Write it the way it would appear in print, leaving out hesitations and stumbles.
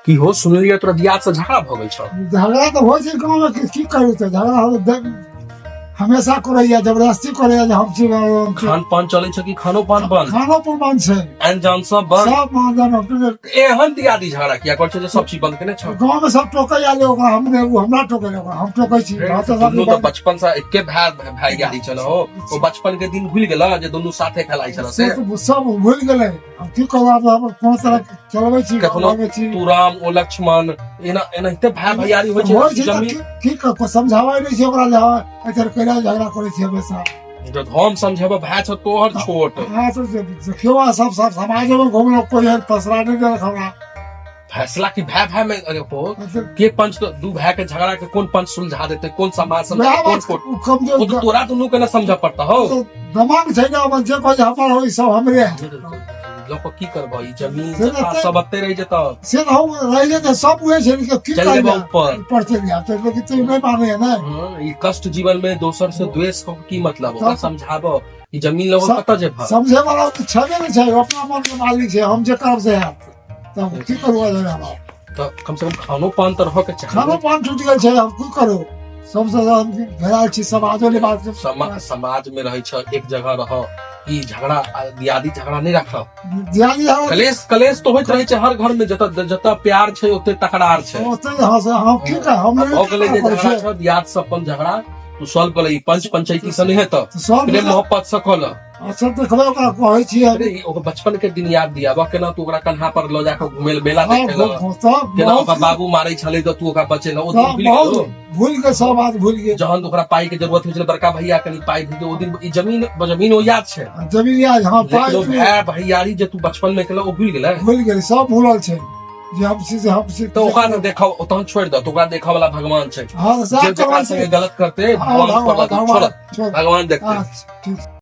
की हो सुनलिए तोरा दियाद से झगड़ा भ गेल छौ। झगड़ा तो हो छै गाँव में, की करू तो झगड़ा हमेशा करैया, जबरदस्ती करैया जे हम छी खान पान चले छौ कि खानो पान बंद, खानो पर बंद छै, अनजान सब बंद। सब मान एहन दियादी झगड़ा किया कर छौ जे सब चीज बंद केने छौ। गाँव में सब टोकै आले ओकरा, हमरा टोकै ओकरा, हम टोकै छी। दुनू तो बचपन से एके भाई यारी छलो हो, ओ बचपन के दिन भूल गेला जे दुनू साथे खेलाई छलो से सब भूल गेलै। अब की कहब, अब कोन तरह चलबै छी, कखनो तू राम ओ लक्ष्मण एनाहिते भाई भैयारी होइ छै। जमीन की समझाबै नहीं छै ओकरा, जे एतर कैला झगड़ा करै छै हमेशा। हम समझेबो भाई छ तोहर छोट, हां तो देखियो सब समाज में घुमलो, कोई फसरा नहीं देलक हमरा। फैसला की भाई में हो के पंच, तो दू भाई के झगड़ा के कौन पंच सुलझा देते, कौन समाज समझा, कौन कोर्ट, वो तो तोरा दुनू के ना समझ पड़ता हो। दिमाग छै ना, जे कोई हमर होई सब हमरे लोग की करबो, ई जमीन सब अत्ते रह जेता से हम रहले त सब हुए छै कि की चल करबो, ऊपर चल जा तो लेकिन तू नहीं माने है ना। ई कष्ट जीवन में दोसर से द्वेष को की मतलब, ओकरा समझाबो। ई जमीन लोग कत जेबा, समझे वाला तो छबे नहीं छै, अपना मन के मालिक छै, हम जे करब से तब की करबो जरा। तो कम से कम खानो पान तो रहो के चाहिए। खानो पान छूट गेल छै, हम की करू, सबसे घेराल छी समाजो ने बात। समाज में रहे छ, एक जगह रहो, ई झगड़ा दियादी झगड़ा नहीं रखो। दियादी कलेश तो होइत रहे छै हर घर में, जता प्यार छै ओते तकरार छै। ओते हम की कर, हम हो गेलै जे झगड़ा छ, दियाद से अपन झगड़ा तू सॉल्व कर, पंच पंचायती से नहीं है तो प्रेम मोहब्बत से कल। अच्छा देखबे ओकरा कहै छी, अरे ओकर बचपन के दिन याद दियाबा, केना तू ओकरा कन्हा पर लो जाके घुमे मेला देखेला, केना ओकर बाबू मारै छले तो तू ओकरा बचेला, ओ दिन भूल के सब बात भूल गए। जहन ओकरा पाई के जरूरत होइ छले, बड़का भैया कनी पाई दे, ओ दिन ई जमीन ओ याद छै, जमीन याद। हां पाई भाई भैयारी जे तू बचपन में केला ओ भूल गेलै, सब भूलल छै जे हम छी तो ओकरा देखा तहन छोड़ दो, तो ओकरा देखा वाला भगवान छै। हां जे जेकरा संगे गलत करते भगवान देखते।